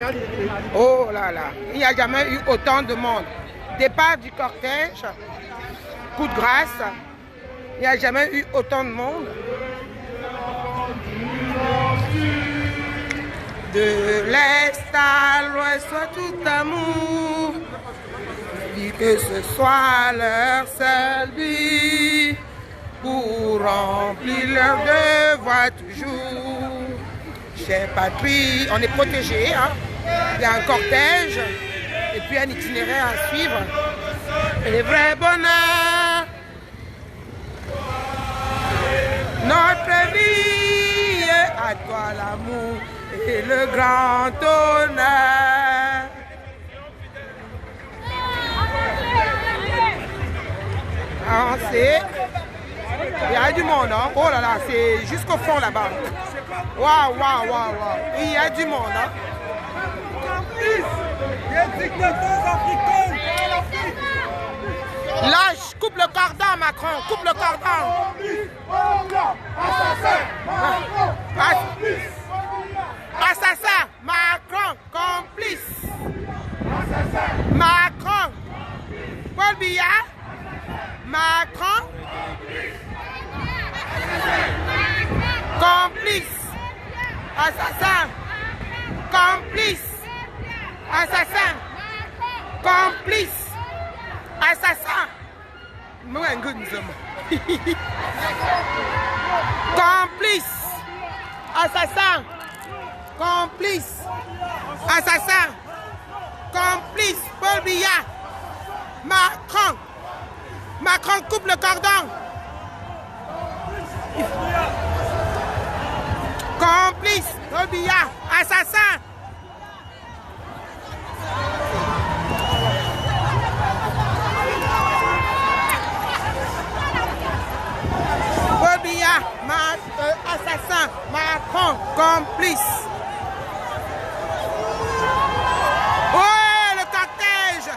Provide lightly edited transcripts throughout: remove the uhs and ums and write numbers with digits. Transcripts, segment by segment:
Oh là là, il n'y a jamais eu autant de monde. Départ du cortège, coup de grâce, il n'y a jamais eu autant de monde. De l'est à l'ouest, soit tout amour, dit que ce soit leur seul but pour remplir leur devoir toujours. Chère patrie, on est protégé, hein? Il y a un cortège et puis un itinéraire à suivre. Et le vrai bonheur, notre vie, à toi l'amour et le grand honneur. Avancez. Il y a du monde, hein? Oh là là, c'est jusqu'au fond là-bas. Waouh, waouh, waouh, waouh. Il y a du monde, hein? Lâche, coupe le cordon, Macron, coupe le cordon. Assassin, Macron, complice. Macron, Paul Biya, Macron, complice. Assassin, complice. Assassin, complice. Assassin. Complice. Assassin. Complice. Assassin. Complice. Paul Biya. Macron. Macron coupe le cordon. Complice. Paul Biya. Assassin. Paul Biya. Assassin. Macron. Complice. Ouais, le cortège.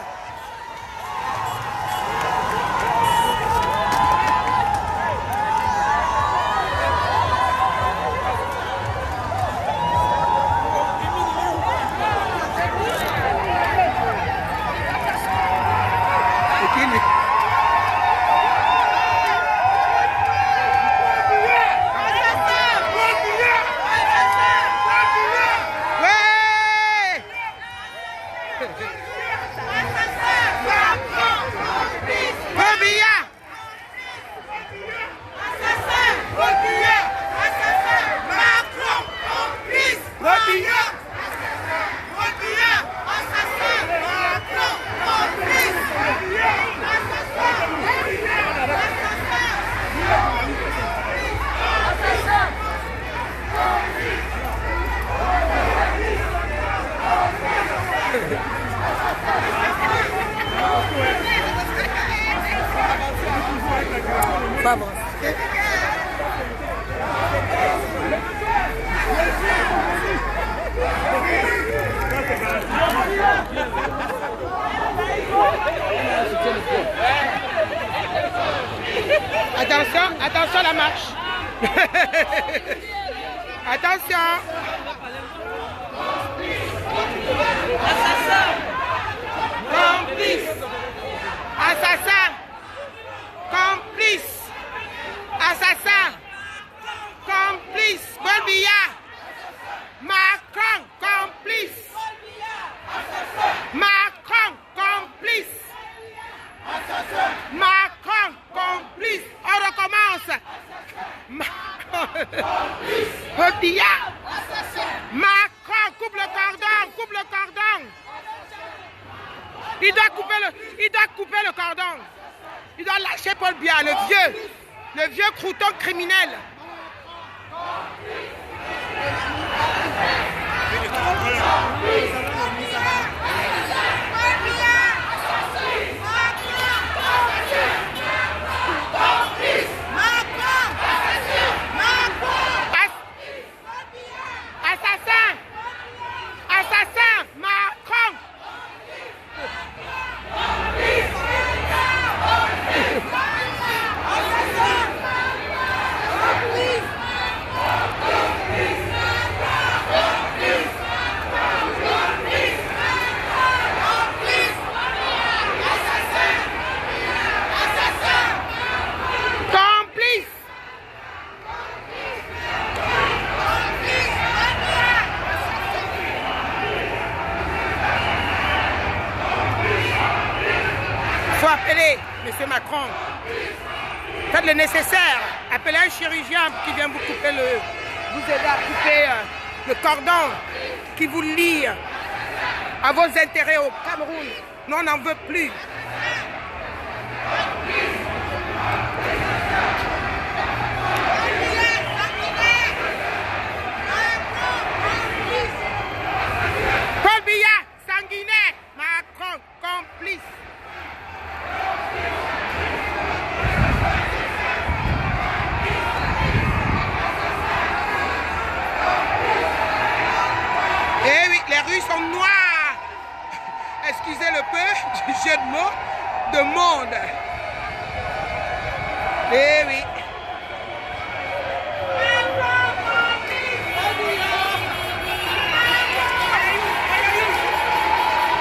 Pas bon. Attention, attention à la marche. Attention. Assassin. Complice. Assassin. Complice. Assassin. Complice. Paul Biya. Macron. Complice. Macron. Complice. Macron. Complice. On recommence. Paul Biya. Macron. Coupe le cordon. Coupe le cordon. Il doit couper le cordon. Il doit lâcher Paul Biya, le vieux crouton criminel. Assassin. Assassin. Macron. appeler M. Macron. Faites le nécessaire. Appelez un chirurgien qui vient vous couper vous aider à couper le cordon qui vous lie à vos intérêts au Cameroun. Nous, on n'en veut plus. Paul Biya, sanguinaire, Macron, complice. Eh oui, les rues sont noires. Excusez le peu du jeu de mots de monde. Eh oui.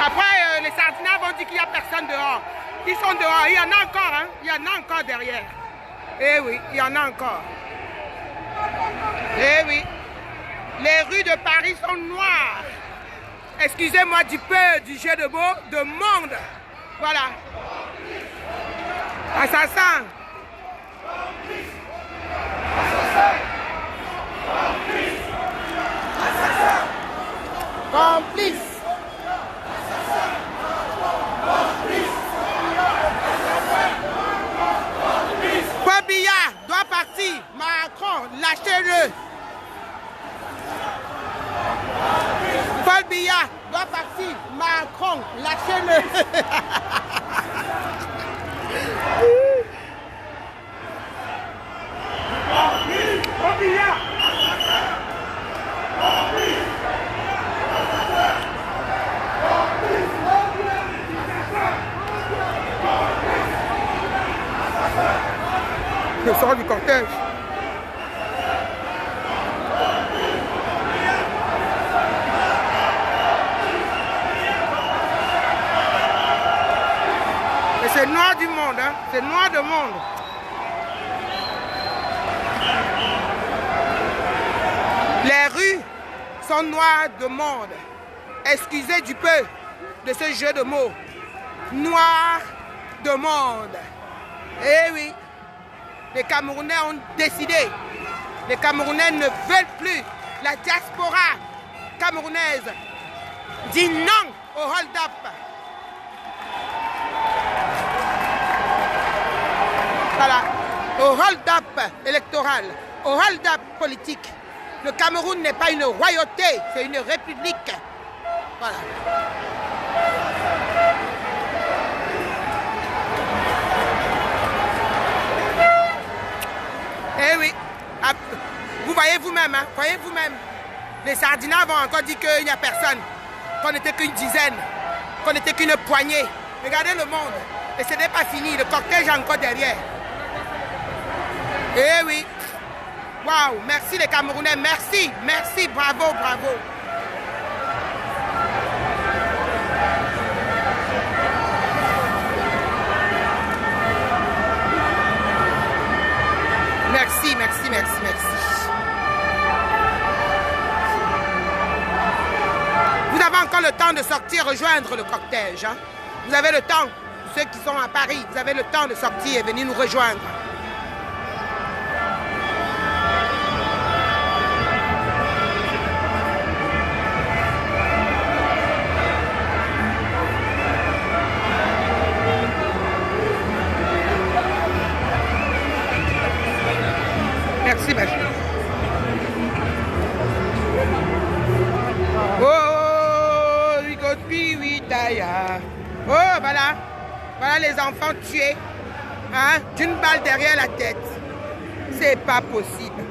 Après, les sardinats vont dire qu'il n'y a personne dehors. Ils sont dehors. Il y en a encore, hein. Il y en a encore derrière. Eh oui, il y en a encore. Eh oui. Les rues de Paris sont noires. Excusez-moi du peu du jeu de mots de monde. Voilà. Assassin. Complice. Paul Biya doit partir. Macron, lâchez-le. Paul Biya doit partir. Macron, lâchez-le. Paul Biya. Le sort du cortège. Et c'est noir du monde, hein? C'est noir de monde. Les rues sont noires de monde. Excusez du peu de ce jeu de mots. Noir de monde. Eh oui, les Camerounais ont décidé. Les Camerounais ne veulent plus. La diaspora camerounaise dit non au hold-up. Voilà, au hold-up électoral, au hold-up politique. Le Cameroun n'est pas une royauté, c'est une république. Voilà. Eh oui, vous voyez vous-même, hein? Voyez vous-même. Les sardinats vont encore dire qu'il n'y a personne, qu'on n'était qu'une dizaine, qu'on n'était qu'une poignée. Regardez le monde. Et ce n'est pas fini, le cortège est encore derrière. Eh oui. Waouh, merci les Camerounais, merci, merci, bravo, bravo. Merci, merci, merci, merci. Vous avez encore le temps de sortir, rejoindre le cortège. Hein? Vous avez le temps, ceux qui sont à Paris, vous avez le temps de sortir et venir nous rejoindre. Merci, ma chérie. Oh, we got Piwitaya. Oh, voilà. Voilà les enfants tués. Hein, d'une balle derrière la tête. C'est pas possible.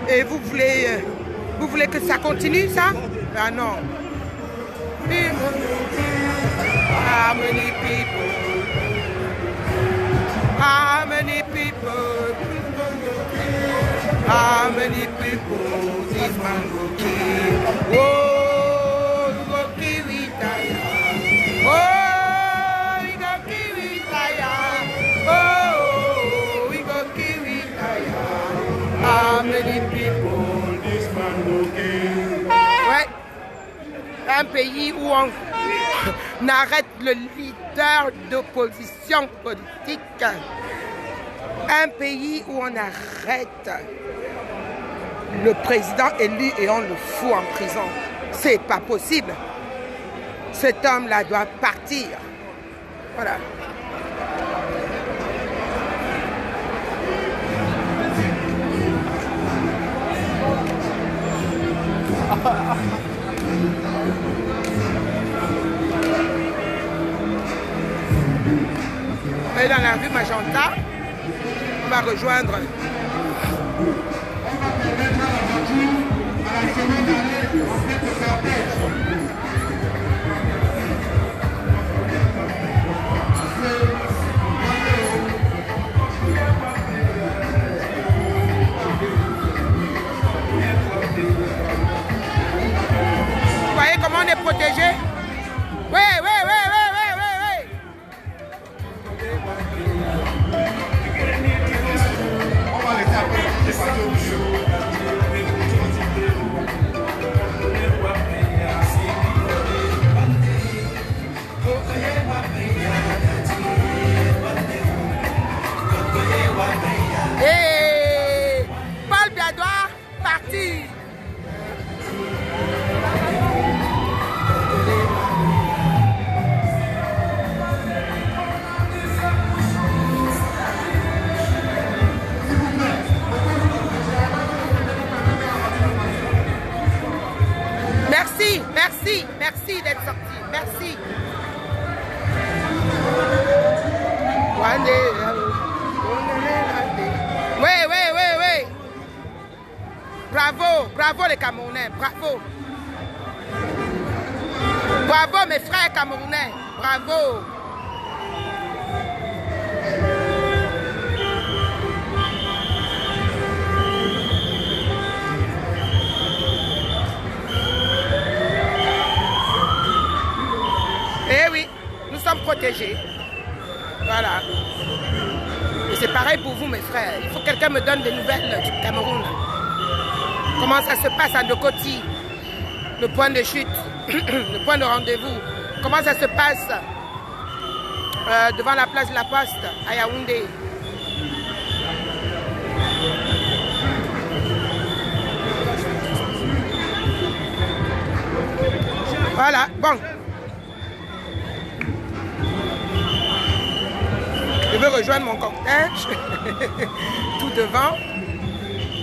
Et vous voulez que ça continue, ça? Ah non. How many people? How many people? How many people this man go kill? Oh, we go kill Witaya. Oh, we go kill Witaya. Oh, we go kill Witaya. How many people this man go kill? Ouais. Un pays où on arrête le leader d'opposition politique. Un pays où on arrête le président élu et on le fout en prison. C'est pas possible. Cet homme-là doit partir. Voilà. Et dans la rue Magenta, on va rejoindre vous voyez comment on est protégé? Oui, oui, oui, oui, oui, oui, oui. On va laisser après les parties au monsieur. Et Paul Biya doit partir. Merci, merci, merci d'être sorti. Merci. Oui, oui, oui, oui. Bravo, bravo les Camerounais, bravo. Bravo mes frères Camerounais, bravo. Eh oui, nous sommes protégés. Voilà. Et c'est pareil pour vous, mes frères. Il faut que quelqu'un me donne des nouvelles du Cameroun. Comment ça se passe à Dokoti, le point de chute, le point de rendez-vous. Comment ça se passe devant la place de la Poste à Yaoundé. Voilà, bon. Je veux rejoindre mon cortège, tout devant.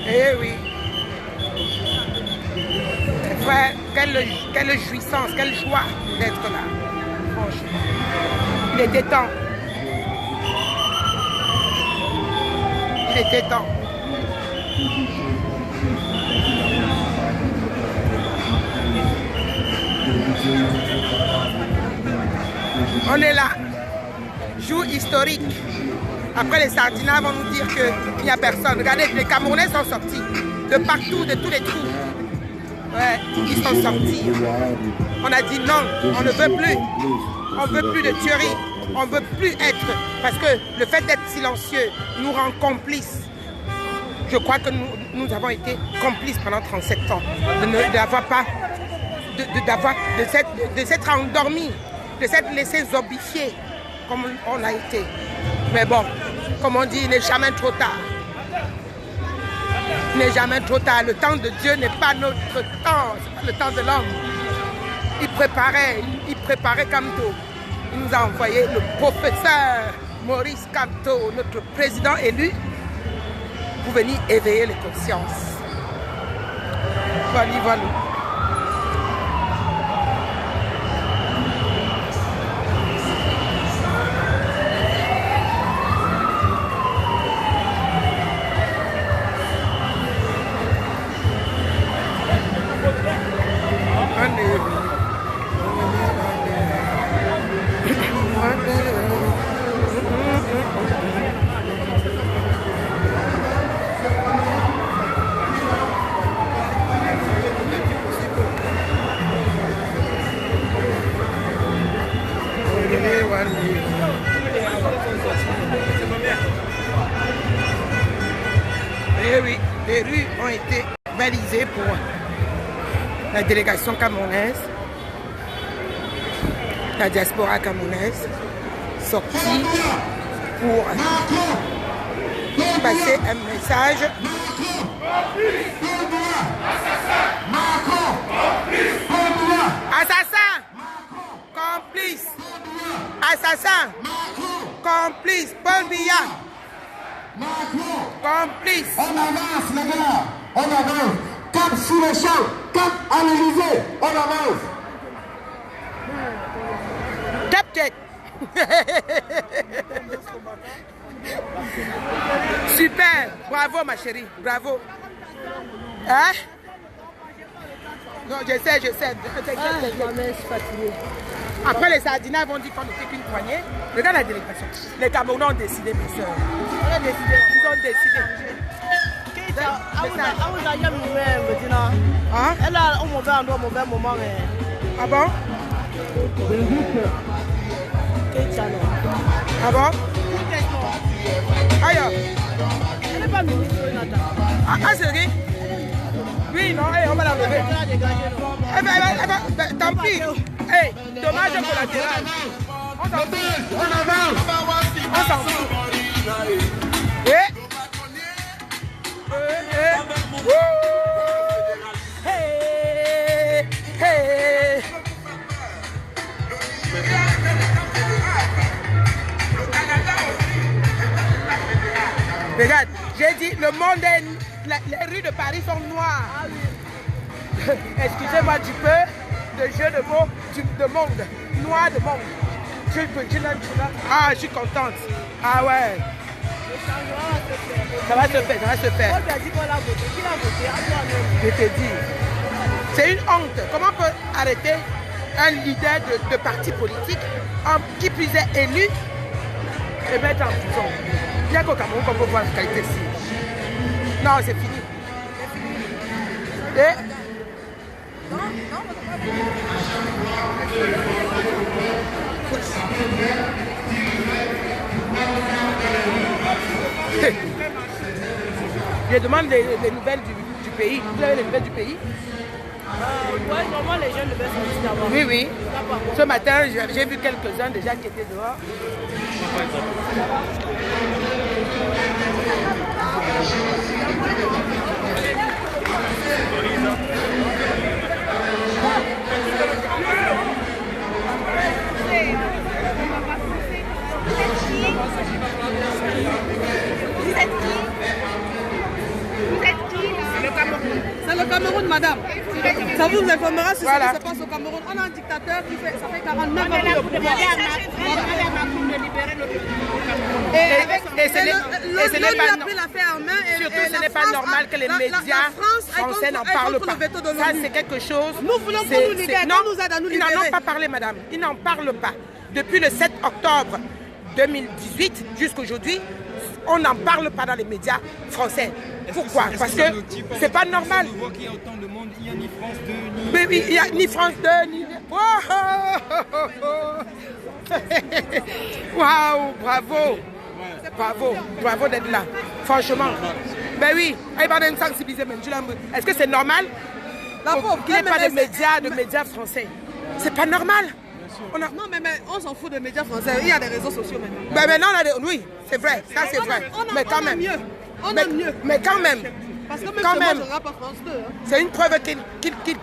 Eh oui. Frère, quelle jouissance, quelle joie d'être là. Franchement. Il était temps. Il était temps. On est là. Jour historique. Après les Sardinats vont nous dire qu'il n'y a personne. Regardez, les Camerounais sont sortis. De partout, de tous les trous. Ouais, ils sont sortis. On a dit non, on ne veut plus. On ne veut plus de tuerie. On ne veut plus être. Parce que le fait d'être silencieux nous rend complices. Je crois que nous avons été complices pendant 37 ans. De s'être endormis, de s'être laissés zombifier comme on a été. Mais bon, comme on dit, il n'est jamais trop tard. Il n'est jamais trop tard. Le temps de Dieu n'est pas notre temps, c'est pas le temps de l'homme. Il préparait Kamto. Il nous a envoyé le professeur Maurice Kamto, notre président élu, pour venir éveiller les consciences. Voilà, voilà. Eh oui, les rues ont été balisées pour la délégation camerounaise. la diaspora camerounaise sortie pour passer un message. Assassin, complice. Assassin, complice. Paul Biya, complice. On avance les gars, on avance. Cap sous les champs, cap à l'Élysée, on avance. Cap tête. Super, bravo ma chérie, bravo. Hein? Non, je sais. Après les Sardinats vont dire qu'on n'était qu'une poignée. Regarde la délégation. Les Camerounais ont décidé, mes soeurs. Ils ont décidé. Hein? Ah bon? Ah bon? Aïe. Elle n'est pas ministre, Jonathan. Ah, c'est vrai? Oui, non, on va la lever. Tant pis. Hey, dommage collatéral. On s'en fout. On s'en fout. Hey. Regarde, j'ai dit, le monde est... Les rues de Paris sont noires. Ah oui. Excusez-moi du peu de jeu de mots de monde. Noir de monde. Ah, je suis contente. Ah ouais. Ça va se faire. Je te dis. C'est une honte. Comment on peut arrêter un leader de parti politique qui plus est élu et mettre en prison? Bien qu'au Cameroun, on peut voir la qualité ici. Non, c'est fini. Et je demande les nouvelles du pays. Vous avez les nouvelles du pays? Oui, normalement les jeunes devaient sortir d'abord. Oui. Ce matin, j'ai vu quelques-uns déjà qui étaient dehors. C'est le Cameroun, madame. Ça vous informera sur ce qui se passe au Cameroun. On a un dictateur qui fait, ça fait 49 ans qu'il est au pouvoir. Et ce n'est pas pris l'affaire en main. Surtout, ce n'est pas normal que les médias français n'en parlent pas. Ça, c'est quelque chose. Nous voulons qu'on nous libère. Ils n'en ont pas parlé, madame. Ils n'en parlent pas. Depuis le 7 octobre 2018 jusqu'à aujourd'hui, on n'en parle pas dans les médias français. Pourquoi? Parce que c'est pas normal. On voit qu'il y a autant de monde, il n'y a ni France 2, ni... Mais oui, il n'y a ni France 2, ni... Waouh, bravo. Bravo d'être là. Franchement. Ben oui, est-ce que c'est normal qu'il n'y ait pas de médias français? C'est pas normal. Non, mais on s'en fout des médias français. Il y a des réseaux sociaux maintenant. Ben maintenant, oui, c'est vrai. Ça, c'est vrai. Mais quand même. Mais quand même. Parce que même chez moi, je ne regarde pas France 2. C'est une preuve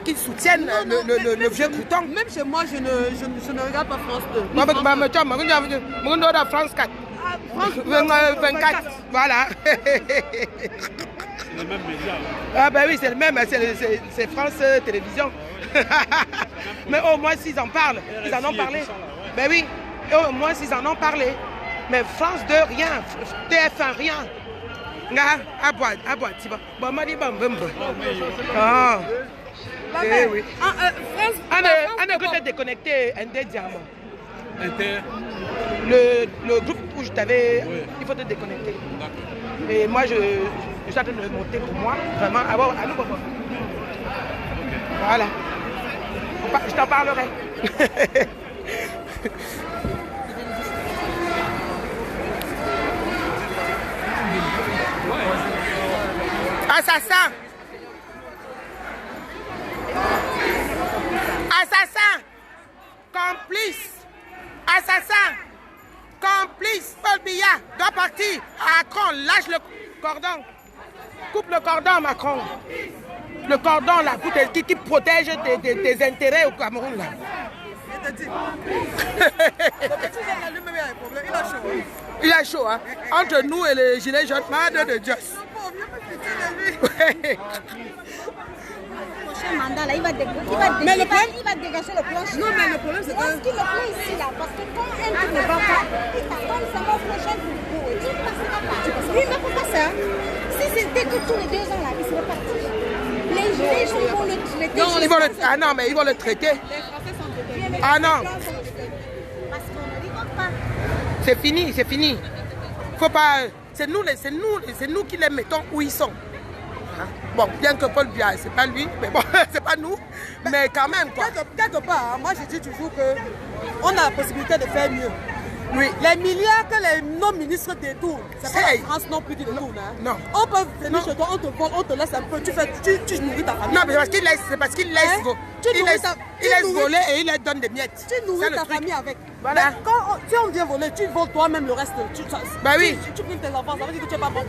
qu'ils soutiennent le vieux crouton. Même chez moi, je ne regarde pas France 2. France 4. France 24. Voilà. C'est le même média. Ah ben oui, c'est le même. C'est France Télévisions. Mais au moins s'ils en parlent, ils en ont parlé. Ben oui, au moins s'ils en ont parlé. Mais France 2, rien. TF1, rien. Oui. On a peut-être déconnecté Inter Diamant. Inter. Le groupe où je t'avais, il faut te déconnecter. D'accord. Et moi, je suis en train de le monter pour moi. Vraiment, à nous. Voilà. Je t'en parlerai. Assassin! Assassin! Complice! assassin, complice, Paul Biya doit partir. Macron, lâche le cordon. Coupe le cordon, Macron. Le cordon là, qui protège tes intérêts au Cameroun là. Il a chaud, hein. Entre nous et les gilets jaunes, madre de Dieu. Mandat, là, il va dégager le plan. Non, mais le problème, c'est que... Est-ce qu'il le fait ici, là? Parce que quand un truc ne va pas, il t'attend seulement prochain pour il ne passera pas. Lui, il ne peut pas ça. Si c'était que tous les 2 ans, là, il serait parti. Les gilets jaunes vont le traiter. Ah non, mais ils vont le traiter. Les Français sont traités. Ah non. Parce qu'on ne rigole pas. C'est fini, c'est fini. Faut pas... C'est nous qui les mettons où ils sont. Bon, bien que Paul Biya, c'est pas lui, mais bon, c'est pas nous, mais quand même quoi. Quelque part, moi je dis toujours qu'on a la possibilité de faire mieux. Oui. Les milliards que les non-ministres détournent, c'est pas Hey. la France non plus qui détourne. Hein. Non. On peut venir chez toi, on te vole, on te laisse un peu, tu nourris ta famille. Non, mais c'est parce qu'il laisse, Hein? il laisse voler et il leur donne des miettes. Tu nourris C'est le ta truc. famille avec. Voilà. Mais quand si on vient voler, tu voles toi-même le reste. Bah oui. Tu prives tes enfants, ça veut dire que tu n'es pas bon.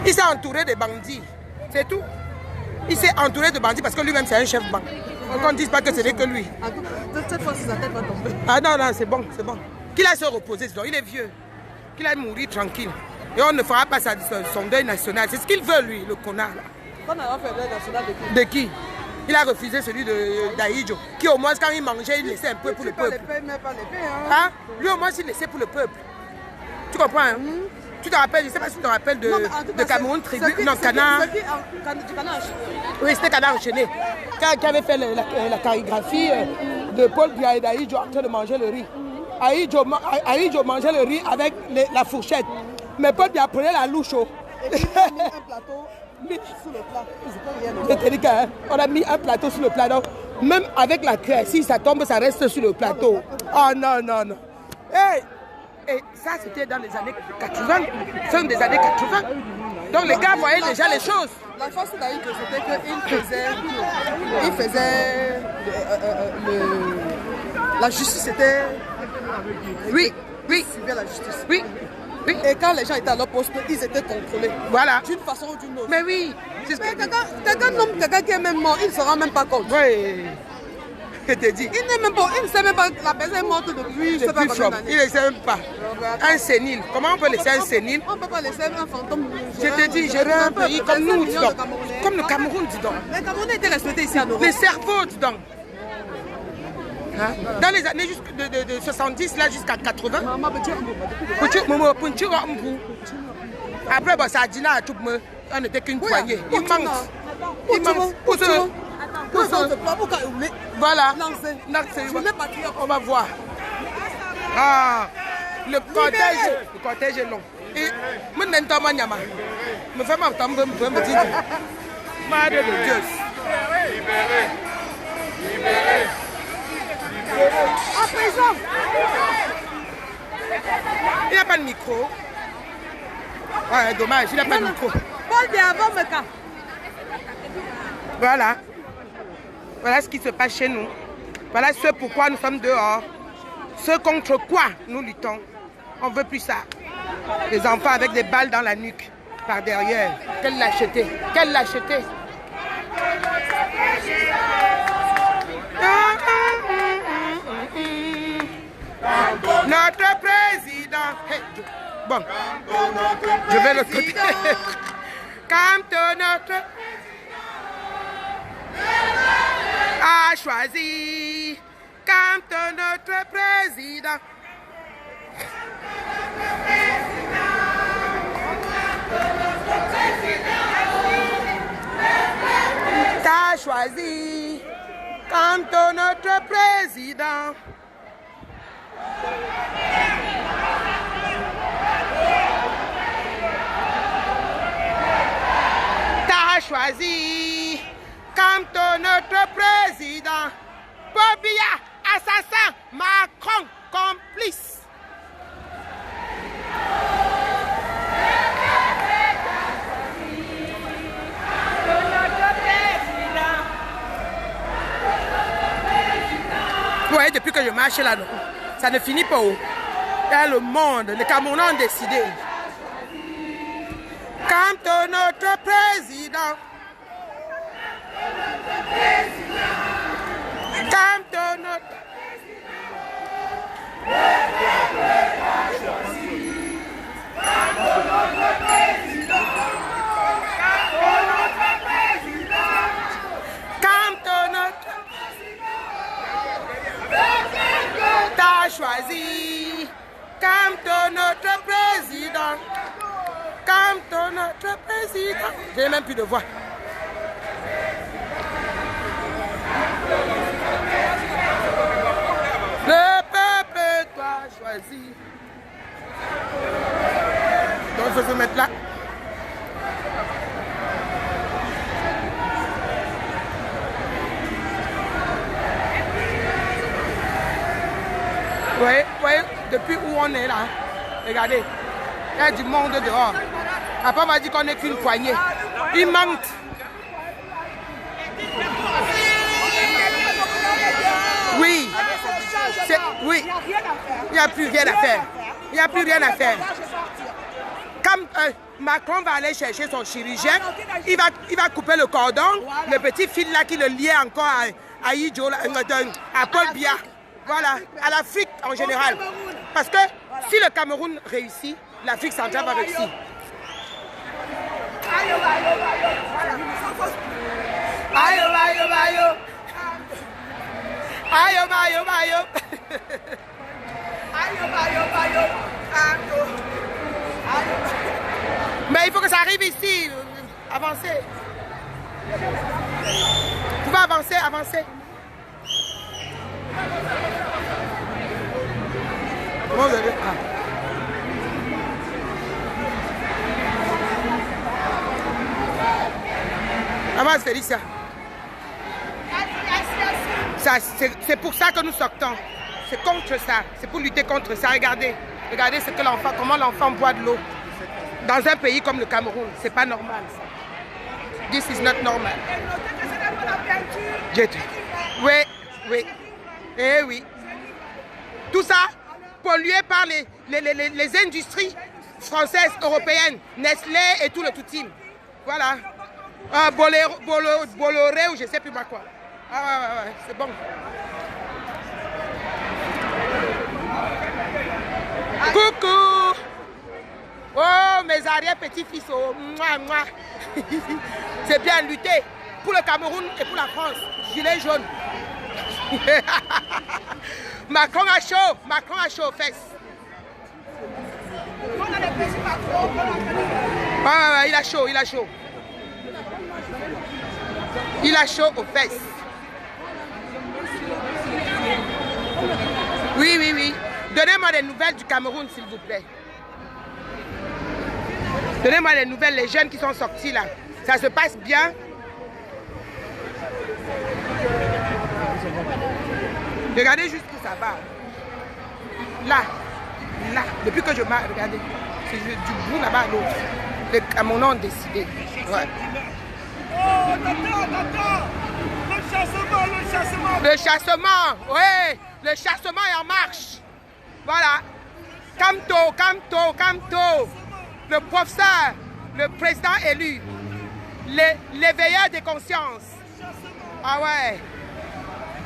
Il s'est entouré de bandits, c'est tout. Il s'est entouré de bandits parce que lui-même c'est un chef banc. On ne dise pas que ce n'est que lui. En tout cas, cette fois-ci, sa tête va tomber. Ah non, non, c'est bon, c'est bon. Qu'il aille se reposer, sinon, il est vieux. Qu'il aille mourir tranquille. Et on ne fera pas son deuil national. C'est ce qu'il veut, lui, le connard. Là. On a fait le deuil national de qui? De qui? Il a refusé celui d'Aïdjo, qui au moins quand il mangeait, il laissait un peu pour le peuple. Mais pas l'épée, hein. Hein? Lui au moins il laissait pour le peuple. Tu comprends? Hein? Tu te rappelles, je ne sais pas si tu te rappelles de Cameroun Tribu, non, Canard. Du Canard. Oui, c'était Canard enchaîné. Qui avait fait la chorégraphie de Paul Biya et d'Aïdjo en train de manger le riz. Aïdjo mangeait le riz avec la fourchette. Mais Paul Biya prenait la louche. Et puis il a mis un plateau sous le plat. On a mis un plateau sur le plat. Donc, même avec la crème, si ça tombe, ça reste sur le plateau. Oh non, non, non. Hey! Et ça, c'était dans les années 80. Fin des années 80. Donc les gars voyaient déjà les choses. La force d'Aïdjo, c'était qu'il faisait la justice était... Oui, oui, suivait la justice. oui, oui. Et quand les gens étaient à leur poste, ils étaient contrôlés. Voilà. D'une façon ou d'une autre. Mais oui. C'est ce Mais que... quelqu'un qui est même mort, il ne se rend même pas compte. Oui. Je te dis. Il ne sait même pas, la personne est morte depuis, je sais pas combien d'années. Il ne sait même pas. Un sénile. Comment on peut laisser un sénile? On ne peut pas laisser un fantôme. Je te dis, gérer un pays comme nous, dis donc. Comme le Cameroun, dis donc. Les Camerounais étaient respectés ici en Europe. Les cerveaux, dis donc. Hein? Dans les années de 70 là jusqu'à 80. Après, bon, ça a dit là, on n'était qu'une poignée. Il manque. Il manque. Voilà. On va voir. Ah, le cortège est long. Et me fait ma tombe, me dit. Madre de Dieu. Libéré. À présent. Il n'a pas de micro. Ouais, dommage, il n'a pas de micro. Paul Biya avant Meka. Voilà. Voilà ce qui se passe chez nous. Voilà ce pourquoi nous sommes dehors. Ce contre quoi nous luttons. On ne veut plus ça. Les enfants avec des balles dans la nuque, par derrière. Quelle lâcheté. Quelle lâcheté. Notre président. Hey, bon, je vais le côté. Quand notre a choisi, quand notre président t'a choisi, quand notre président t'a choisi, quand notre président Paul Biya, assassin, Macron, complice. voyez, depuis que je marche là, ça ne finit pas haut. Là, le monde, les Camerounais ont décidé. Quand notre président, quand notre t'as choisi comme notre président, comme notre président. J'ai même plus de voix. Le peuple t'a choisi. Donc je vais se mettre là. Vous voyez, depuis où on est là, regardez, il y a du monde dehors. Après, on va dire qu'on n'est qu'une poignée. Il manque. Oui. Oui. Il n'y a plus rien à faire. Il n'y a plus rien à faire. Comme Macron va aller chercher son chirurgien, il va couper le cordon, le petit fil là qui le liait encore à Idjo, à Paul Biya. Voilà, à l'Afrique en général. Parce que si le Cameroun réussit, l'Afrique centrale va réussir. Mais il faut que ça arrive ici. Avancez. Vous pouvez avancer, avancer. Comment vous avez... Avance, Félicia. C'est pour ça que nous sortons. C'est contre ça. C'est pour lutter contre ça. Regardez. Regardez ce que l'enfant, comment l'enfant boit de l'eau. Dans un pays comme le Cameroun, c'est pas normal ça. This is not normal. Oui, oui. Eh oui. Tout ça pollué par les industries françaises, européennes, Nestlé et tout le tout team. Voilà. Bolloré ou je sais plus moi quoi. Ah ouais, c'est bon. Coucou. Oh, mes arrière-petits-fils. Oh, mouah, mouah. C'est bien lutter pour le Cameroun et pour la France. Gilet jaune. Macron a chaud aux fesses. Ouais, il a chaud. Il a chaud aux fesses. Oui. Donnez-moi des nouvelles du Cameroun, s'il vous plaît. Donnez-moi des nouvelles, les jeunes qui sont sortis là. Ça se passe bien? Regardez juste où ça va. Là. Depuis que je marche, regardez. C'est du bout là-bas à l'autre. Les Camerounais ont décidé. Ouais. Le chassement, oui. Le chassement est en marche. Voilà. Camto. Le professeur, le président élu. L'éveilleur des consciences. Ah ouais.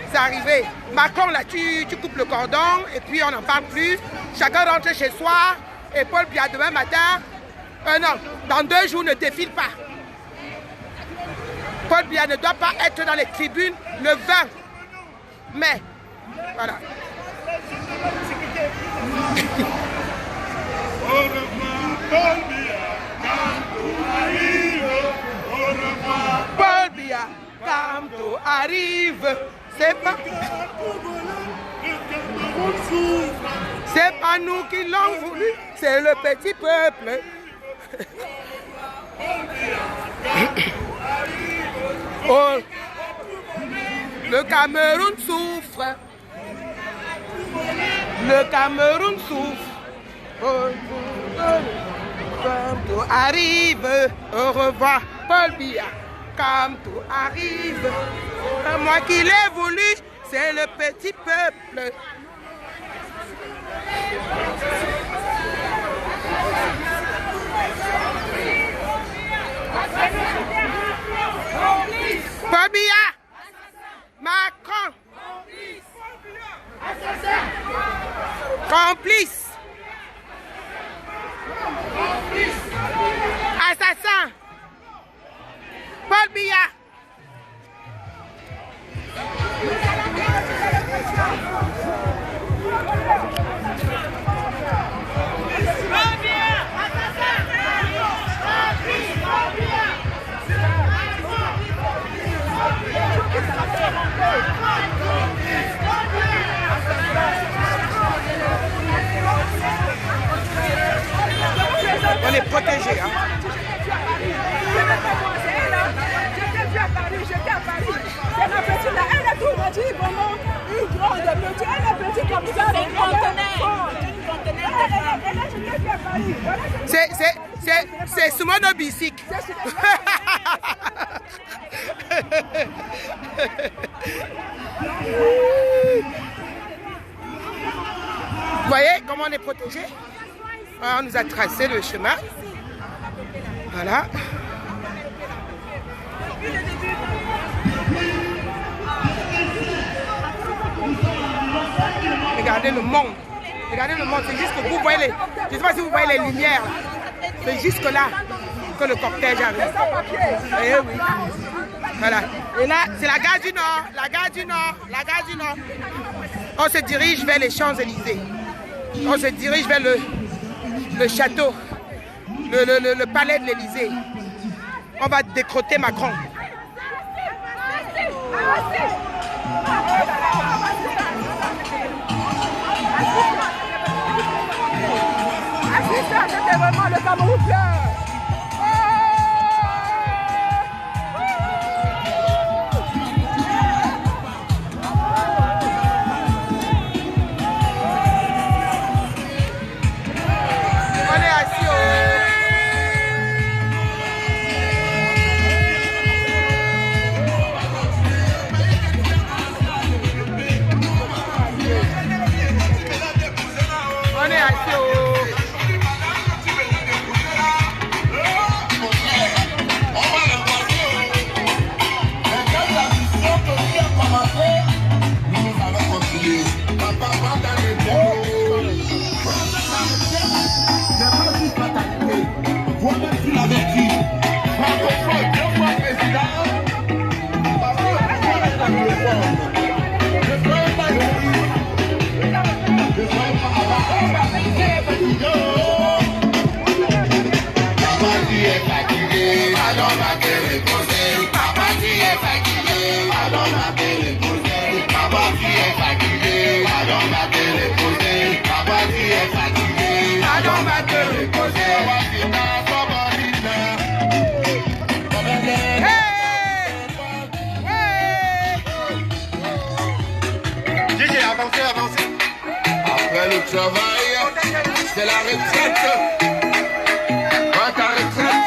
C'est arrivé. Macron, là, tu coupes le cordon et puis on n'en parle plus. Chacun rentre chez soi. Et Paul Biya demain matin. Non, dans 2 jours, ne défile pas. Paul Biya ne doit pas être dans les tribunes le 20 mai. Voilà. Au revoir, Paul Biya, Camto arrive. Au revoir, Paul Biya, Camto arrive. C'est pas nous qui l'avons voulu, c'est le petit peuple. Oh, le Cameroun souffre. Le Cameroun souffre. Camto arrive. Au revoir, Paul Biya. Camto arrive. Moi qui l'ai voulu, c'est le petit peuple. Paul Biya, Macron, complice, assassin, Paul Biya. On est protégés. Hein. J'étais à Paris. C'est la petite là, elle est tout petite, vraiment une grande petite, elle est petite comme ça. C'est une conteneur. C'est Sumono Bicycle. Vous voyez comment on est protégé? On nous a tracé le chemin. Voilà. Regardez le monde. Regardez le monde. C'est juste que vous voyez les... Je ne sais pas si vous voyez les lumières. C'est jusque là que le cortège arrive. Et oui. Voilà. Et là, c'est la gare du Nord. La gare du Nord. La gare du Nord. On se dirige vers les Champs-Élysées. On se dirige vers le château. Le palais de l'Élysée. On va décroter Macron. C'était vraiment le Cameroun pleure. On est assis Avancez. Après le travail, c'est la retraite. Va ta retraite.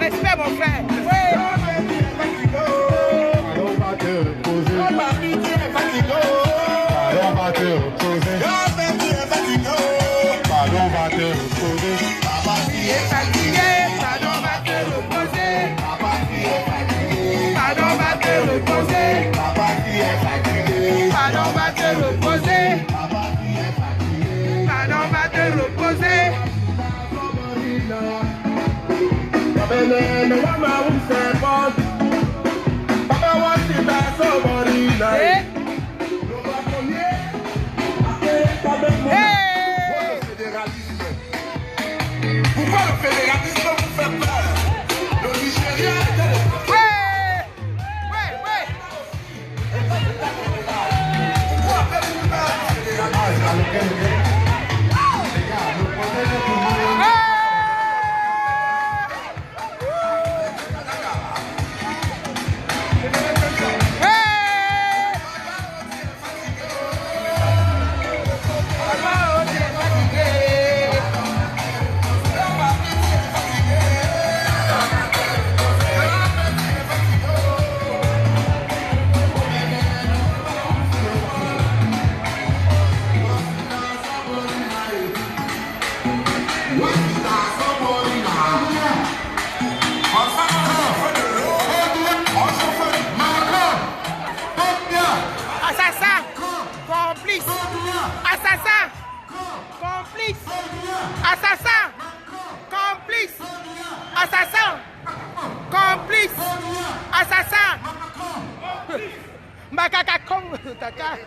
Respect mon frère. On va te reposer. On va te reposer. Pardon, va te reposer. Papa qui est fatigué, pardon va te reposer. Papa qui est fatigué, pardon va te reposer. Papa qui est fatigué. Pardon va te reposer. Papa qui est fatigué. Pardon va te reposer. Pourquoi le fédéralisme vous fait peur? Le Nigeria Assassin. Complice. Assassin. Macaca Kong. Caca.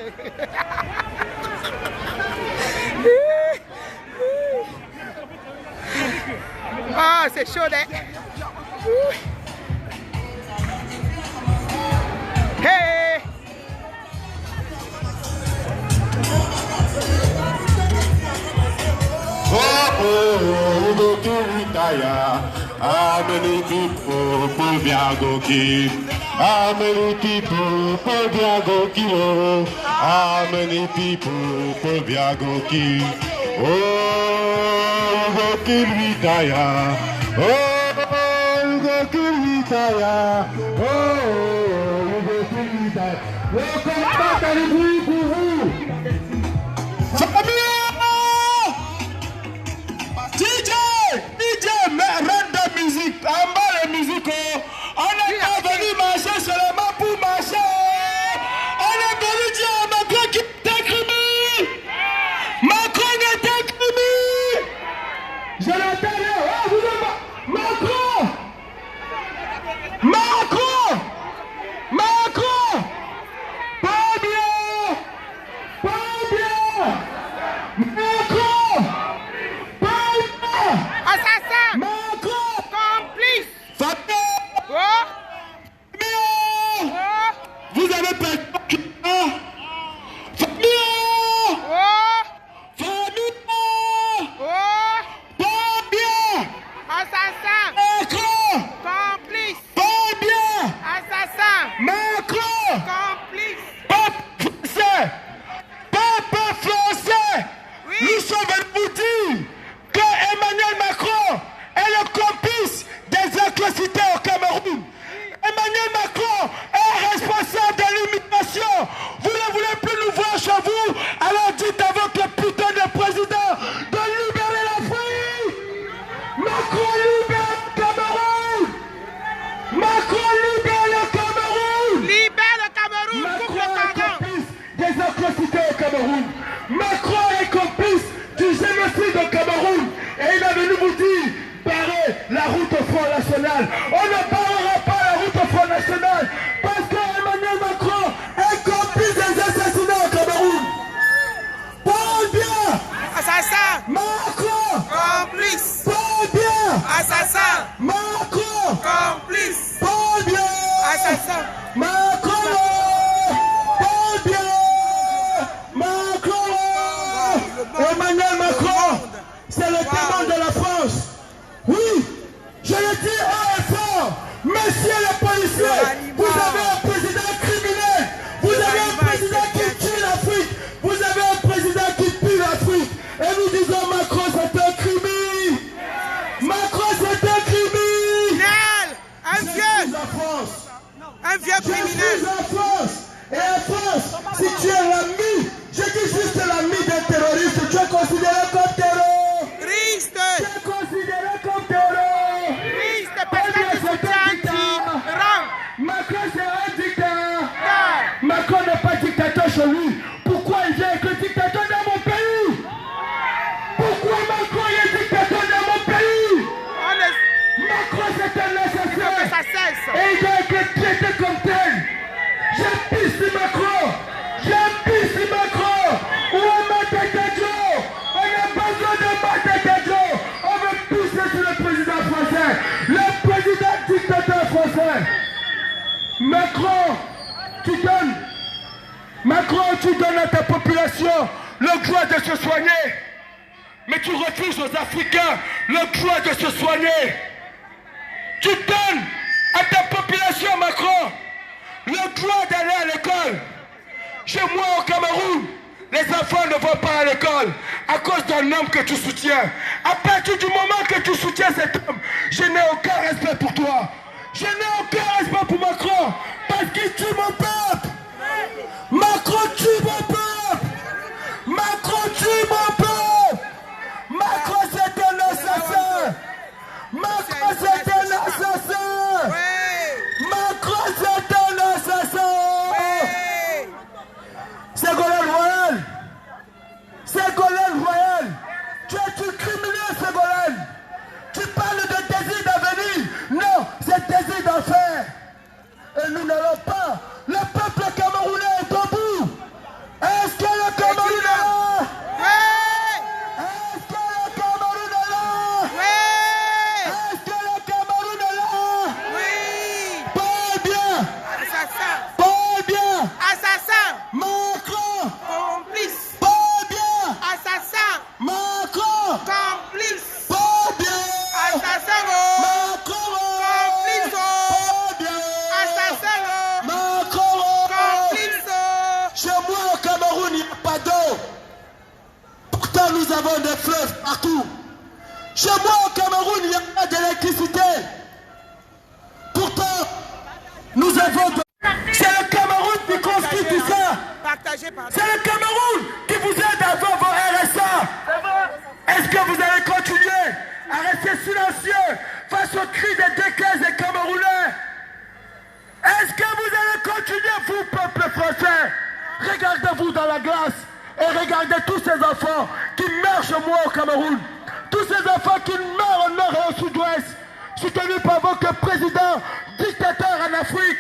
Ah, c'est chaud, hein? Hey! How many people will be a go kill? How many people will be a go kill? How many people will be a go kill? Oh, go kill retire. Oh, go kill retire. Oh, go kill retire. Welcome back à l'ébrouille pour vous. DJ, arrête de musique, en bas la musique, on n'est pas venu marcher seulement pour marcher. On est venu dire à Macron qui est criminel. Macron est criminel. Je l'entends là, oh, vous êtes Macron. Macron. Macron. Pas bien. Pas bien. Macron. Assassin! Macron! Complice! Fabien! Oh! Fabien! Oh! Vous avez perdu Fabien! Oh! Fabien! Oh! Fabien! Assassin! Macron! Complice! Fabien! Assassin! Macron! Complice! Peuple français! Peuple français! Oui. Nous sommes venus vous dire que Emmanuel Macron est le complice des atrocités au Cameroun. Emmanuel Macron est responsable de l'immigration. Vous ne voulez plus nous voir chez vous, alors dites à votre putain de président de libérer l'Afrique. Macron libère le Cameroun. Macron libère le Cameroun. Libère le Cameroun! Coupe le Macron est cordon! complice des atrocités au Cameroun. Macron est complice du génocide au Cameroun. Et il est venu vous dire, barrez la route au Front National. On ne barrera pas la route au Front National parce que Emmanuel Macron est complice des assassinats au Cameroun. Parle bien. Assassin! Macron. Complice! Parle bien. Assassin! Macron. Complice! Parle bien. Assassin! Macron. Parle bien. Macron. Emmanuel Macron, c'est le témoin de la France. Oui, je le dis haut et fort. Messieurs les policiers, vous avez un président criminel. Vous avez un président qui tue l'Afrique. Vous avez un président qui pue l'Afrique. Et nous disons Macron, c'est un criminel. Macron, c'est un criminel. Un vieux! La France. Un vieux Je criminel! suis en France. Et en France, si tu es l'ami, je dis juste l'ami d'un terroriste, tu es considéré comme terroriste. Tu es considéré comme terroriste. Parce que tu soutiens un tyran. Macron, c'est un dictateur. Macron n'est pas dictateur chez lui. Pourquoi il vient être dictateur dans mon pays? Pourquoi Macron est dictateur dans mon pays? Macron, c'est un assassin. Et il doit être traité comme tel. J'appuie Macron. J'appuie Macron. Où est Matatadio? On a besoin de Matatadio. On veut pousser sur le président français. Le président dictateur français. Macron, tu donnes à ta population le droit de se soigner. Mais tu refuses aux Africains le droit de se soigner. Tu donnes à ta population, Macron, le droit d'aller à l'école. Chez moi au Cameroun, les enfants ne vont pas à l'école à cause d'un homme que tu soutiens. À partir du moment que tu soutiens cet homme, je n'ai aucun respect pour toi. Je n'ai aucun respect pour Macron parce qu'il tue mon peuple. Macron tue mon peuple. Macron tue mon peuple. Macron c'est un assassin. Macron c'est un assassin. Macron c'est un assassin. Ségolène Royal. Ségolène Royal. Tu es un criminel, Ségolène. Tu parles de désir d'avenir. nous avons des fleuves partout. Chez moi au Cameroun, il n'y a pas d'électricité. Pourtant, nous avons... C'est le Cameroun qui construit tout ça. C'est le Cameroun qui vous aide à avoir vos RSA. Est-ce que vous allez continuer à rester silencieux face aux cris des décaisses des Camerounais? Est-ce que vous allez continuer, vous, peuple français? Regardez-vous dans la glace et regardez tous ces enfants qui meurent chez moi au Cameroun. Tous ces enfants qui meurent au nord et au sud-ouest, soutenus par votre président dictateur en Afrique.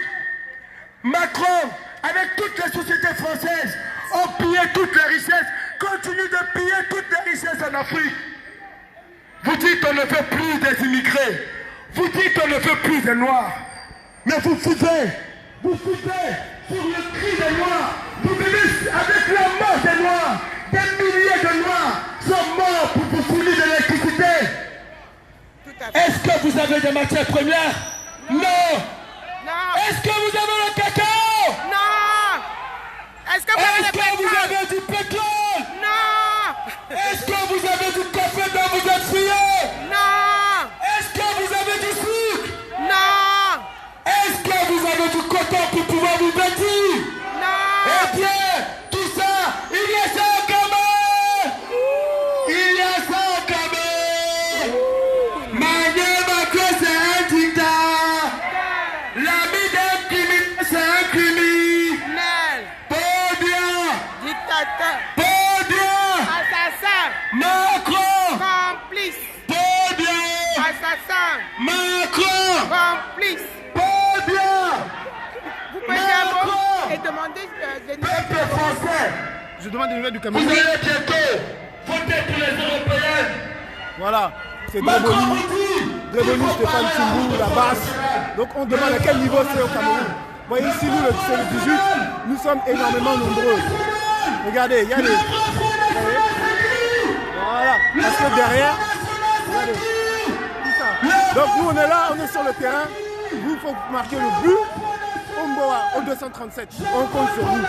Macron, avec toutes les sociétés françaises, ont pillé toutes les richesses, continue de piller toutes les richesses en Afrique. Vous dites qu'on ne fait plus des immigrés, vous dites qu'on ne fait plus des Noirs, mais vous foutez sur le cri des Noirs, vous vivez avec la mort des Noirs, des milliers de Noirs sont morts pour vous fournir de l'électricité. Est-ce que vous avez des matières premières? Non. Est-ce que vous avez le cacao? Non. Est-ce que vous avez du pétrole? Non. Est-ce que vous avez du café dont vous êtes friand? Non. Est-ce que vous avez du sucre? Non. Est-ce que vous avez du coton pour pouvoir vous bâtir? Non. Eh bien, tout ça, il y a ça au Cameroun. Il y a ça au Cameroun. Manuel Macron, c'est un dictateur. L'ami d'un criminel, c'est un criminel. Dictateur. Assassin. Macron. Complice. Assassin. Macron. Complice. Vous pouvez dire un mot et demander des nouvelles Peuple français. Je demande des nouvelles du Vous Cameroun. allez bientôt voter pour les Européens. Voilà, c'est Macron Dréboni, vous dit. Stéphane Timbou, la basse. Donc on demande à quel niveau c'est au Cameroun. Vous voyez ici, nous, c'est le 18, nous sommes énormément nombreux. Regardez, il y a des... Voilà, parce que derrière, regardez, tout ça. Donc nous, on est là, on est sur le terrain. Vous, il faut marquer le but. Au 237, on compte sur vous.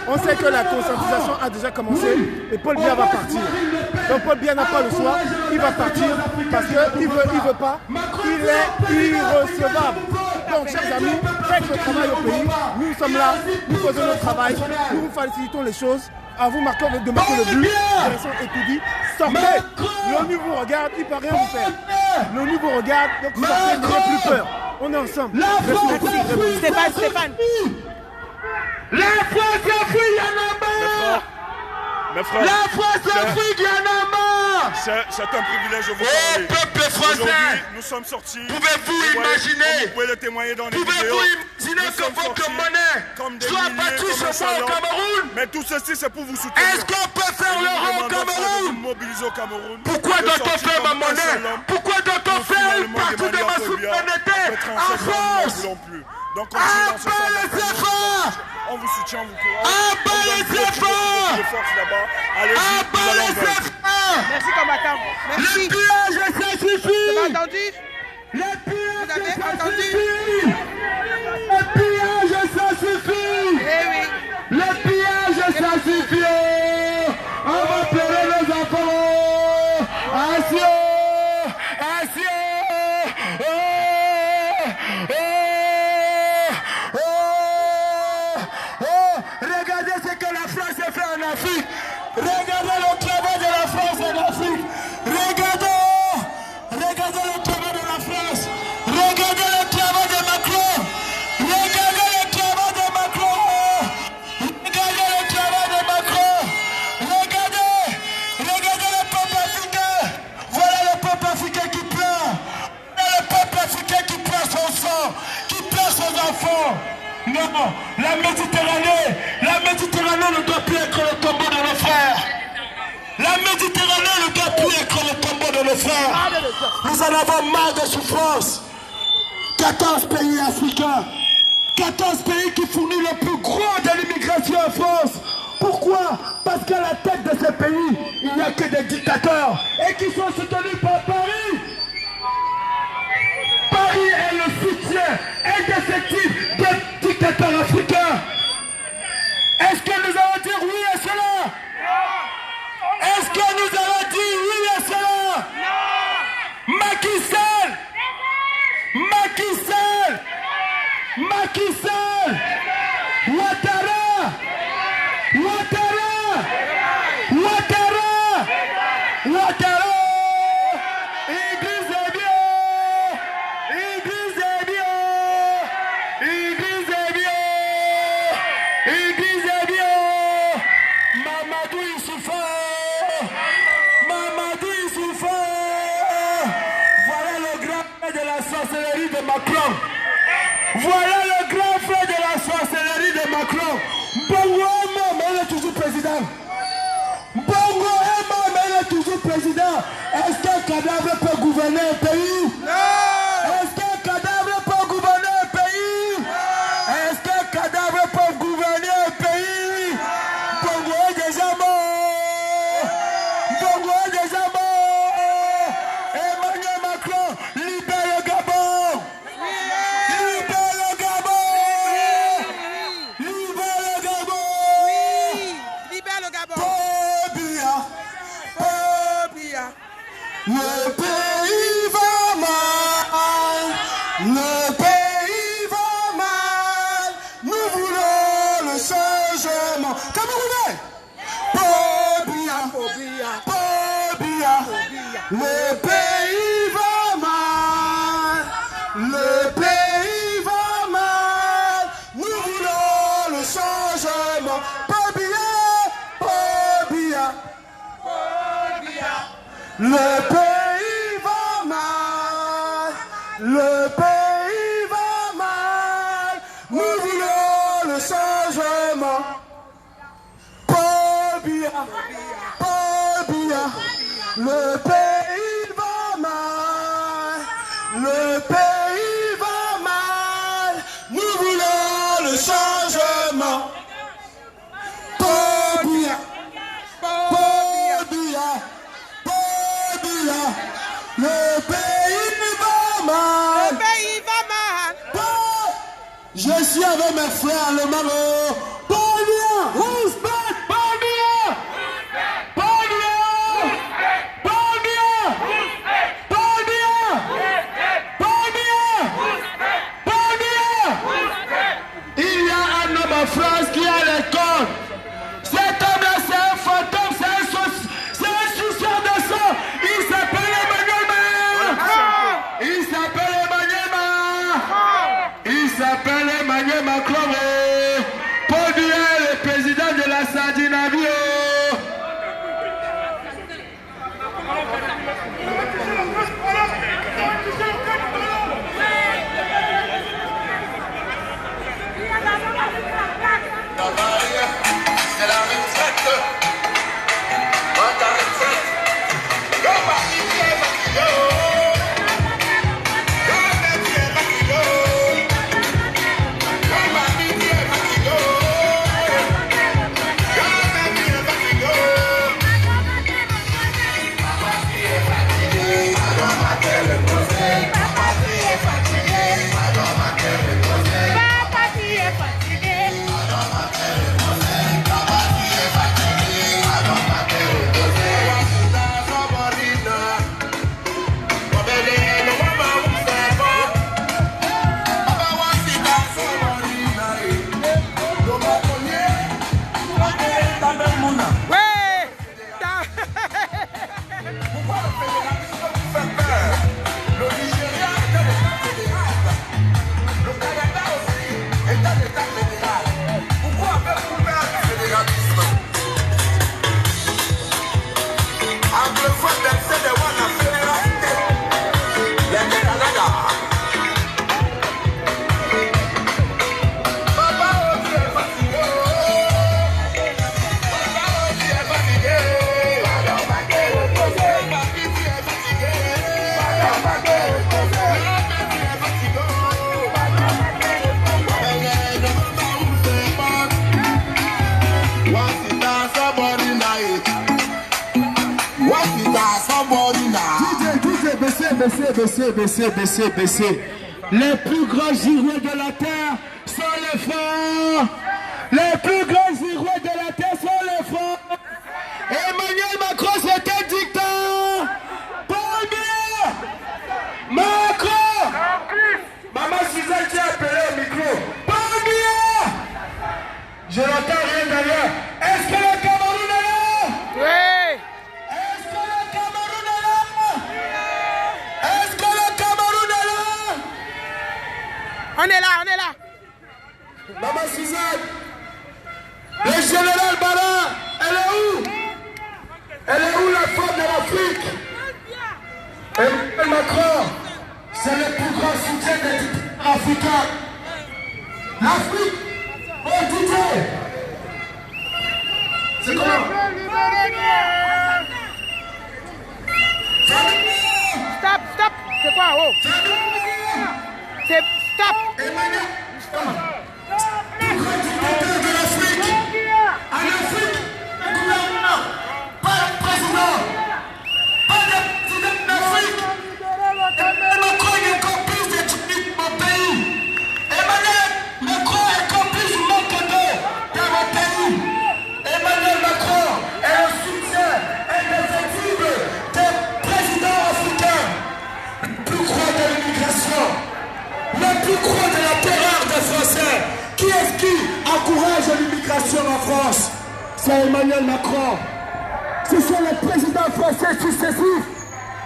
On sait que la conscientisation a déjà commencé et Paul Biya va partir. Donc Paul Biya n'a pas le choix, il va partir parce qu'il veut pas, il est irrecevable. Donc chers amis, faites le travail au pays, nous sommes là, nous faisons notre travail, nous vous facilitons les choses. À vous de marquer le but, direction étudie, sortez. L'ONU vous regarde, il ne peut rien vous faire. L'ONU vous regarde, donc sortez, n'ayez plus peur. On est ensemble. Stéphane. La France Afrique, il y en a marre. Mes frères, La France Afrique, il y en a marre. c'est un privilège de vous Oh, parler. peuple français. Aujourd'hui, nous sommes sortis. Pouvez-vous imaginer? Vous pouvez le témoigner dans les vidéos. Pouvez-vous imaginer que votre monnaie soit battue chez moi au Cameroun? Mais tout ceci, c'est pour vous soutenir. Est-ce qu'on peut faire l'euro au Cameroun? Mobiliser au Cameroun. Pourquoi doit-on faire ma monnaie? Pourquoi doit-on faire une partie de ma souveraineté en France? Donc on vous soutient, on vous courage. Les CFA! Allez-y, nous allons vers. Merci combattant. Merci. Le pillage, ça suffit! Vous avez entendu? Le pillage, Vous avez ça entendu? suffit! Le pillage, ça suffit! Eh oui. Le pillage, ça suffit! On va pleurer les enfants! Assis! Assis! Regardez ce que la France a fait en Afrique! Regardez le travail de la France en Afrique! Regardez le travail de la France! Regardez le travail de Macron! Regardez le travail de Macron! Regardez le travail de Macron! Regardez le peuple africain! Voilà le peuple africain qui pleure! Voilà le peuple africain qui pleure son sang, qui pleure ses enfants! Non, la Méditerranée ne doit plus être le tombeau de nos frères! La Méditerranée ne doit plus être le tombeau de nos frères! Nous en avons marre de souffrance! 14 pays africains, 14 pays qui fournissent le plus gros de l'immigration en France. Pourquoi? Parce qu'à la tête de ces pays, il n'y a que des dictateurs et qui sont soutenus par Paris. Paris est le soutien indéfectible des dictateurs africains. Est-ce que nous allons dire oui à cela? Est-ce que nous allons dire Macky Sall, Ouattara, Ouattara, Ouattara, Ouattara, Idriss Déby, Idriss Déby, Idriss Déby, Idriss Déby, Mamadou Issoufa, Mamadou Issoufa. Voilà le grand frère de la sorcellerie de Macron. Voilà le grand frère de la sorcellerie de Macron. Bongo est mort, mais il est toujours président. Bongo est mort, mais il est toujours président. Est-ce qu'un cadavre peut gouverner un pays? Non. Est-ce qu'un cadavre peut gouverner un pays? Non. Est-ce qu'un cadavre peut gouverner un pays? Bongo est déjà mort. Bongo est déjà mort. Emmanuel Macron, libère le Gabon. Libère le Gabon. Libère le Gabon. Libère le Gabon. Pobia, Pobia. le pays va mal. Le pays va mal. Nous voulons le changement. Camerounais. Pobia, Pobia, le pays va mal. Le pays va mal. Nous voulons le changement. Pobia, Pobia. Le pays va mal, le pays va mal, nous voulons le changement. Pobia, Pobia, le pays va mal, le pays va mal, nous voulons le changement. Pobia, Pobia. Le pays va mal. Le pays va mal. Je suis avec mes frères le Maro. Pobia, respect, Pobia, Pobia, Pobia, Pobia, Pobia, Pobia. Il y a un homme en France qui a l'école. Cet homme-là, c'est un fantôme, c'est un suceur de sang. Il s'appelle Emmanuel Macron. Il s'appelle Emmanuel Macron. Il s'appelle Emmanuel Macron. Paul Biya, le président de la Scandinavie. C'est la retraite. Va ta retraite. Go, Papi, go. Go, Papi, go. Go, Papi, go. Go, Papi, go. Papi est fatigué, alors ma tête le conseil. Papi est fatigué, alors ma tête le conseil. Papi est fatigué. Alors ma tête le conseil. Papi est fatigué, alors ma tête le conseil. Wasuta Soborina, Obele no mama usebo. Baba Wasita Soborina, no makonye, Obele Tabemuna. Ouais. Pourquoi le fédéralisme vous fait peur? Le Nigeria est un état fédéral. Le Canada aussi est un état fédéral. Pourquoi avez-vous peur du fédéralisme? Anglophone verset de la fédéralité. Le Canada. Papa Obi est fatigué. Papa Obi est fatigué. Alors Papi est fatigué. Papi est fatigué. Alors Papi est fatigué. Papi est fatigué. Elle ne veut pas où c'est pas. Wasita Soborina. Wasita Soborina. Baissez. Les plus grands girouets de la terre sont les forts. Les plus grands girouets de la terre sont les forts. Emmanuel Macron, c'est un dictateur. Paul Biya, Macron. Maman Suzanne, tu as appelé au micro. on est là. Maman Suzanne, le général Bala, elle est où? Elle est où la femme de l'Afrique? Emmanuel Macron, c'est le plus grand soutien des Africains. L'Afrique, oh Didier, c'est comment? Stop, stop. C'est quoi, oh? C'est stop. Emmanuel, plus grand dictateur de l'Afrique. En Afrique, le gouvernement, pas le président, pas le président d'Afrique. Emmanuel Macron est complice des techniques de mon pays. Emmanuel Macron est complice du manque d'eau dans mon pays. Emmanuel Macron est le soutien indéfectible des présidents africains. Le plus gros de l'immigration, le plus gros de la terreur des Français. Qui est-ce qui encourage l'immigration en France? C'est Emmanuel Macron. Ce sont les présidents français successifs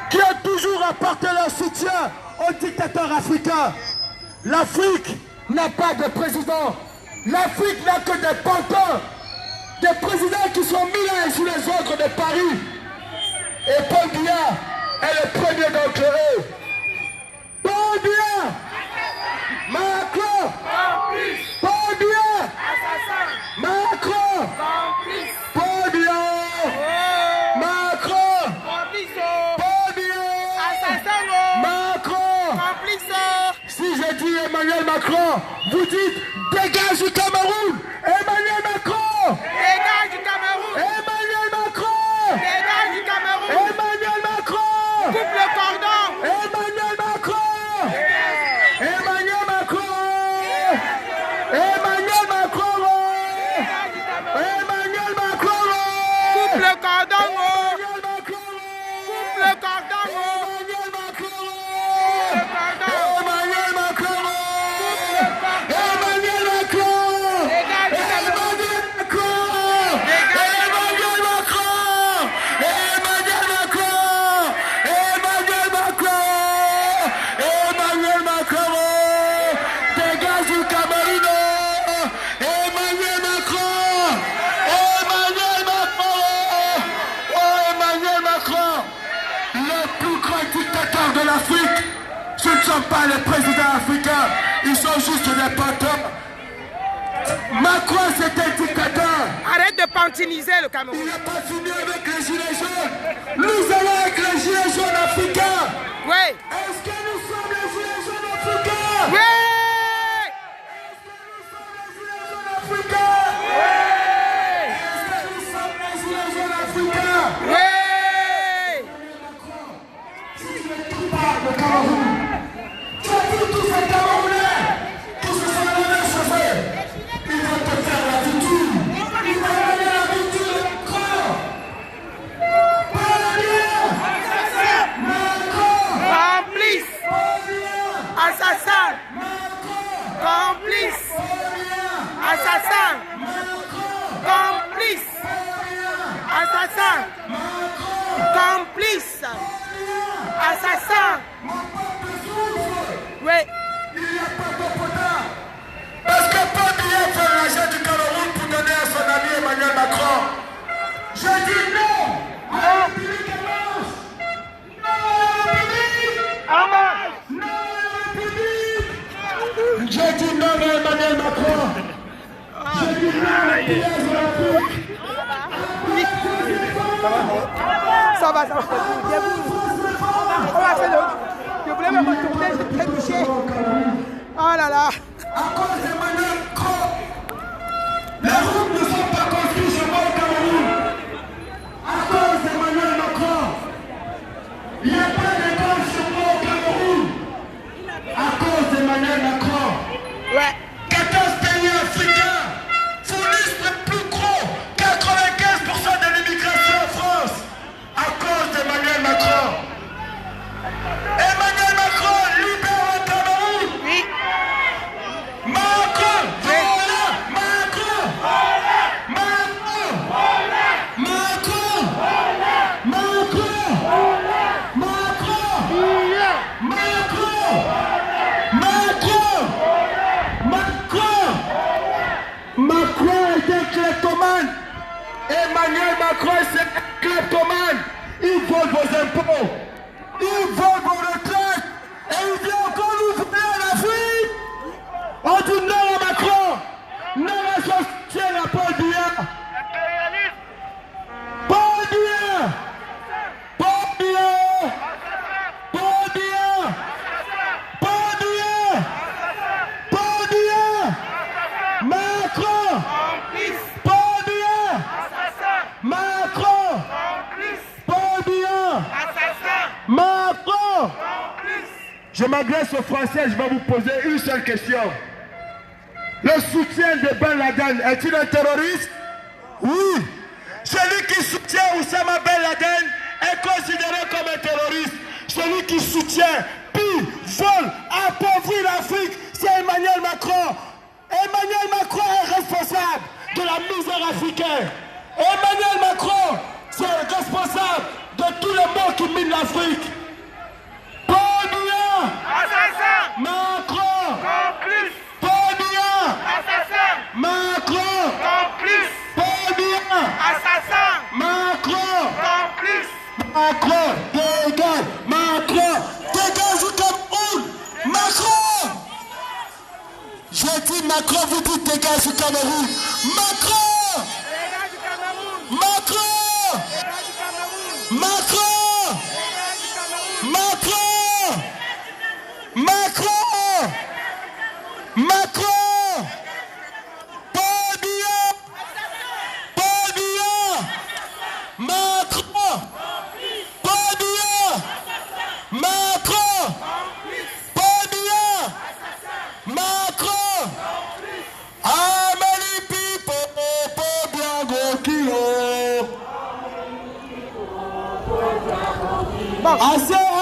qui ont toujours apporté leur soutien aux dictateurs africains. L'Afrique n'a pas de président. L'Afrique n'a que des pantins. Des présidents qui sont mis l'un sous les ordres de Paris. Et Paul Biya est le premier d'entre eux. Paul Biya, Macron, Paul Biya, Macron, Paul Biya, Macron, Paul Biya, Macron. Si je dis Emmanuel Macron, vous dites dégage du Cameroun. Emmanuel Macron, Dégage du Cameroun. Emmanuel Macron, Dégage du Cameroun. Emmanuel Macron, Coupe le cordon. Emmanuel Macron, Emmanuel Macron, Emmanuel Macron, Emmanuel Macron, Coupe le cordon. Emmanuel Macron, Coupe le cordon. Emmanuel Macron, Le cordon. Emmanuel Macron, Emmanuel Macron, Dégage du Cameroun. Emmanuel Macron, Emmanuel Macron, Emmanuel Macron, Emmanuel Macron, Emmanuel Macron, dégage du Cameroun, Emmanuel Macron, Emmanuel Macron, oh Emmanuel Macron, le plus grand dictateur de l'Afrique. Ce ne sont pas les présidents africains, ils sont juste des pantins. Macron, c'est un dictateur. Arrête de pantiniser le Cameroun. Il n'a pas fini avec les gilets jaunes. Nous allons avec les gilets jaunes africains. Oui. Est-ce que nous sommes les gilets jaunes africains? Oui. Africains? Est-ce que nous sommes les gilets jaunes africains? Oui. Si je ne parle de Cameroun, tu as dit tous ces Camerounais qui se sont levés chauffés. Ils vont te faire la victime. Ils vont donner la victime encore. Complice. Assassin. Complice. Assassin. Complice. Assassin. Complice. Assassin. Oui. Parce que Paul Biya fait l'argent du Cameroun pour donner à son ami Emmanuel Macron. Je dis non à la République en marche. Non à la République en marche. Non à la République. Je dis non à Emmanuel Macron. Je dis non à la pièce de l'Afrique. Ça va. Debout. On va faire le... Je voulais me retourner, j'ai très touché. Oh là là. À cause d'Emmanuel Macron, les routes ne sont pas construites chez moi au Cameroun. À cause d'Emmanuel Macron, il n'y a pas d'école chez moi au Cameroun. À cause d'Emmanuel Macron, Ouais. 14 pays africains fournissent le plus gros 95% de l'immigration en France. À cause d'Emmanuel Macron. Emmanuel Macron libère le Cameroun. Oui. Macron Emmanuel Macron, c'est un kleptomane. Il vole vos impôts. Il vole vos retraites. Et il dit encore nous voulez en Afrique. On dit non à Macron. Non à son soutien à Paul Biya. Paul Biya. Paul Biya. Paul Biya. Paul Biya. Paul Biya. Macron. Paul Biya. Macron. Paul Biya. Macron. Je m'adresse aux Français, je vais vous poser une seule question. Le soutien de Ben Laden est-il un terroriste? Oui. Celui qui soutient Oussama Ben Laden est considéré comme un terroriste. Celui qui soutient, pille, vole, appauvrit l'Afrique, c'est Emmanuel Macron. Emmanuel Macron est responsable de la misère africaine. Emmanuel Macron, c'est responsable de tous les maux qui minent l'Afrique. Paul Biya. Macron. Complice. Paul Biya. Macron. Complice. Paul Biya. Macron. Complice. Macron. Dégage. Macron. Dégage du Cameroun. Macron. J'ai dit Macron, vous dites dégage du Cameroun. Macron. Macron. Macron. Macron. Macron. Macron. Paul Biya. Paul Biya. Macron. Paul Biya. Macron. Paul Biya. Macron. Amani people, Paul Biya go kill. Assez.